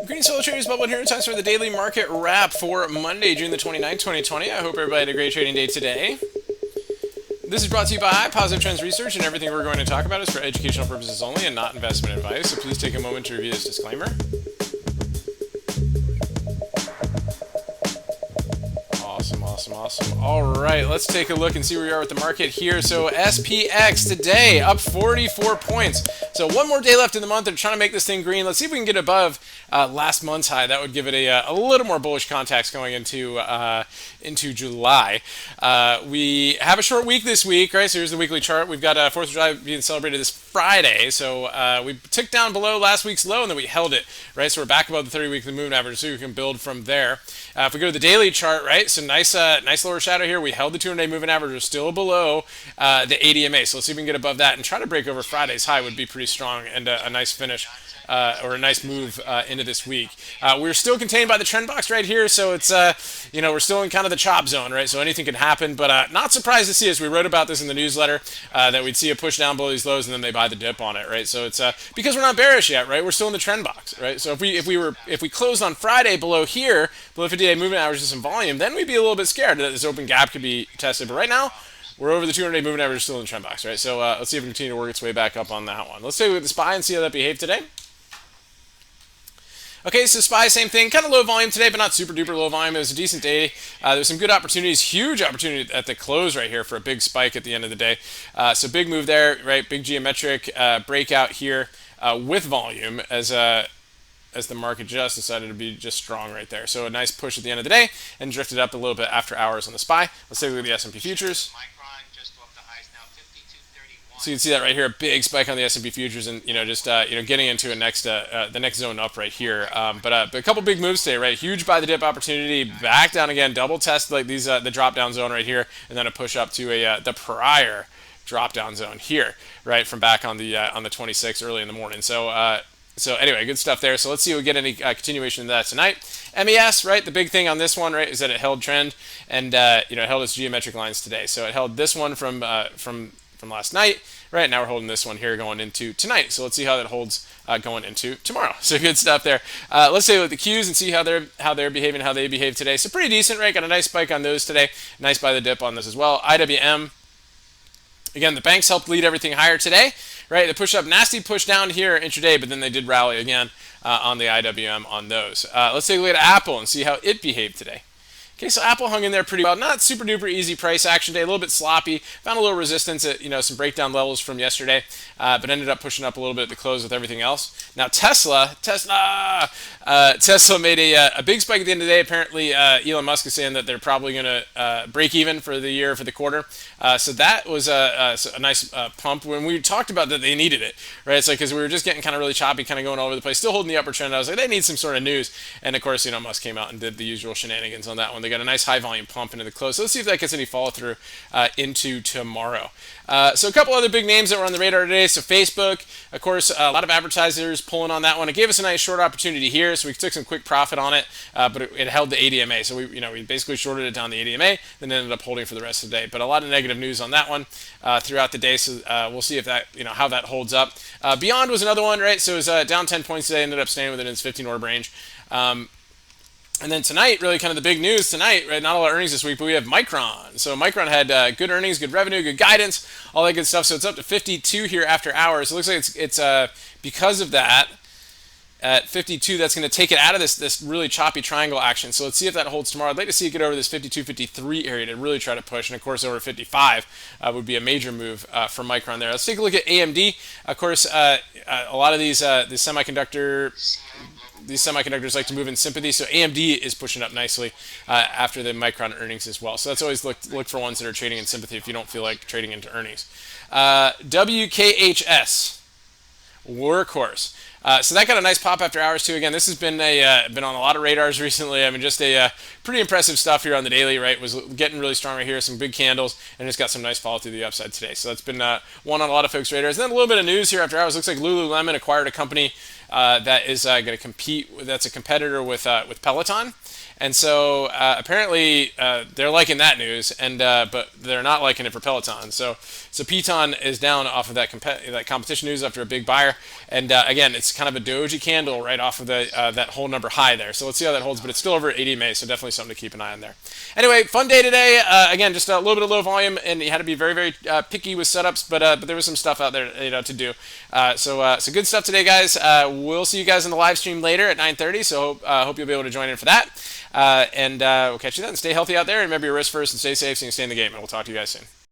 Greetings, fellow traders. Bubble here. Time for the daily market wrap for Monday, June the 29th, 2020. I hope everybody had a great trading day today. This is brought to you by Positive Trends Research, and everything we're going to talk about is for educational purposes only and not investment advice. So please take a moment to review this disclaimer. Awesome. All right, let's take a look and see where we are with the market here. So SPX today up 44 points. So one more day left in the month. They're trying to make this thing green. Let's see if we can get above last month's high. That would give it a little more bullish context going into July. We have a short week this week, right? So here's the weekly chart. We've got 4th of July being celebrated this Friday. So we ticked down below last week's low, and then we held it, right? So we're back above the 30-weekly moving average, so we can build from there. If we go to the daily chart, right? So nice lower shadow here. We held the 200-day moving average. We're still below the ADMA. So let's see if we can get above that and try to break over Friday's high would be pretty strong and a nice finish. Or a nice move into this week. We're still contained by the trend box right here, so it's we're still in kind of the chop zone, right? So anything can happen, but not surprised to see us. We wrote about this in the newsletter that we'd see a push down below these lows and then they buy the dip on it, right? So it's because we're not bearish yet, right? We're still in the trend box, right? So if we closed on Friday below here, below 50-day moving average and some volume, then we'd be a little bit scared that this open gap could be tested. But right now, we're over the 200-day moving average, still in the trend box, right? So let's see if we can continue to work its way back up on that one. Let's take a look at the SPY and see how that behaved today. Okay, so SPY, same thing. Kind of low volume today, but not super duper low volume. It was a decent day. There's some good opportunities, huge opportunity at the close right here for a big spike at the end of the day. So big move there, right? Big geometric breakout here with volume as the market just decided to be just strong right there. So a nice push at the end of the day and drifted up a little bit after hours on the SPY. Let's take a look at the S&P futures. So you can see that right here, a big spike on the S&P futures, and getting into the next zone up right here. But a couple big moves today, right? Huge buy the dip opportunity, back down again, double test like these the drop down zone right here, and then a push up to the prior drop down zone here, right, from back on the 26th early in the morning. So anyway, good stuff there. So let's see if we get any continuation of that tonight. MES, right? The big thing on this one, right, is that it held trend and it held its geometric lines today. So it held this one from last night, right? Now we're holding this one here going into tonight. So let's see how that holds going into tomorrow. So good stuff there. Let's take a look at the Qs and see how they're behaving, how they behave today. So pretty decent, right? Got a nice spike on those today. Nice buy the dip on this as well. IWM. Again, the banks helped lead everything higher today, right? They push up, nasty push down here intraday, but then they did rally again on the IWM on those. Let's take a look at Apple and see how it behaved today. Okay, so Apple hung in there pretty well. Not super duper easy price action day, a little bit sloppy. Found a little resistance at some breakdown levels from yesterday, but ended up pushing up a little bit at the close with everything else. Now Tesla made a big spike at the end of the day. Apparently, Elon Musk is saying that they're probably going to break even for the year, for the quarter. So that was a nice pump. When we talked about that, they needed it, right? It's like because we were just getting kind of really choppy, kind of going all over the place, still holding the upper trend. I was like, they need some sort of news, and of course, Musk came out and did the usual shenanigans on that one. They got a nice high volume pump into the close. So let's see if that gets any follow through into tomorrow. So a couple other big names that were on the radar today. So Facebook, of course, a lot of advertisers pulling on that one. It gave us a nice short opportunity here, so we took some quick profit on it, but it held the ADMA. So we basically shorted it down the ADMA, then ended up holding for the rest of the day. But a lot of negative news on that one throughout the day. So we'll see if that how that holds up. Beyond was another one, right? So it was down 10 points today, ended up staying within its 15 order range. And then tonight, really kind of the big news tonight, right? Not a lot of earnings this week, but we have Micron. So Micron had good earnings, good revenue, good guidance, all that good stuff. So it's up to 52 here after hours. So it looks like it's because of that, at 52, that's going to take it out of this really choppy triangle action. So let's see if that holds tomorrow. I'd like to see it get over this 52, 53 area to really try to push. And of course, over 55 would be a major move for Micron there. Let's take a look at AMD. Of course, a lot of these semiconductors like to move in sympathy, so AMD is pushing up nicely after the Micron earnings as well. So that's always look for ones that are trading in sympathy if you don't feel like trading into earnings. WKHS, Workhorse. So that got a nice pop after hours too. Again, this has been on a lot of radars recently. I mean, just a pretty impressive stuff here on the daily. Right, was getting really strong right here. Some big candles, and it's got some nice follow through the upside today. So that's been one on a lot of folks' radars. And then a little bit of news here after hours. Looks like Lululemon acquired a company that is going to compete. That's a competitor with Peloton. And so apparently they're liking that news, and but they're not liking it for Peloton. So Peloton is down off of that competition news after a big buyer, and again, it's kind of a doji candle right off of the that whole number high there. So let's see how that holds, but it's still over 80 MA, so definitely something to keep an eye on there. Anyway, fun day today. Again, just a little bit of low volume, and you had to be very, very picky with setups, but there was some stuff out there to do. So good stuff today, guys. We'll see you guys in the live stream later at 9:30. So hope you'll be able to join in for that. And we'll catch you then. Stay healthy out there. Remember your risk first and stay safe so you can stay in the game. And we'll talk to you guys soon.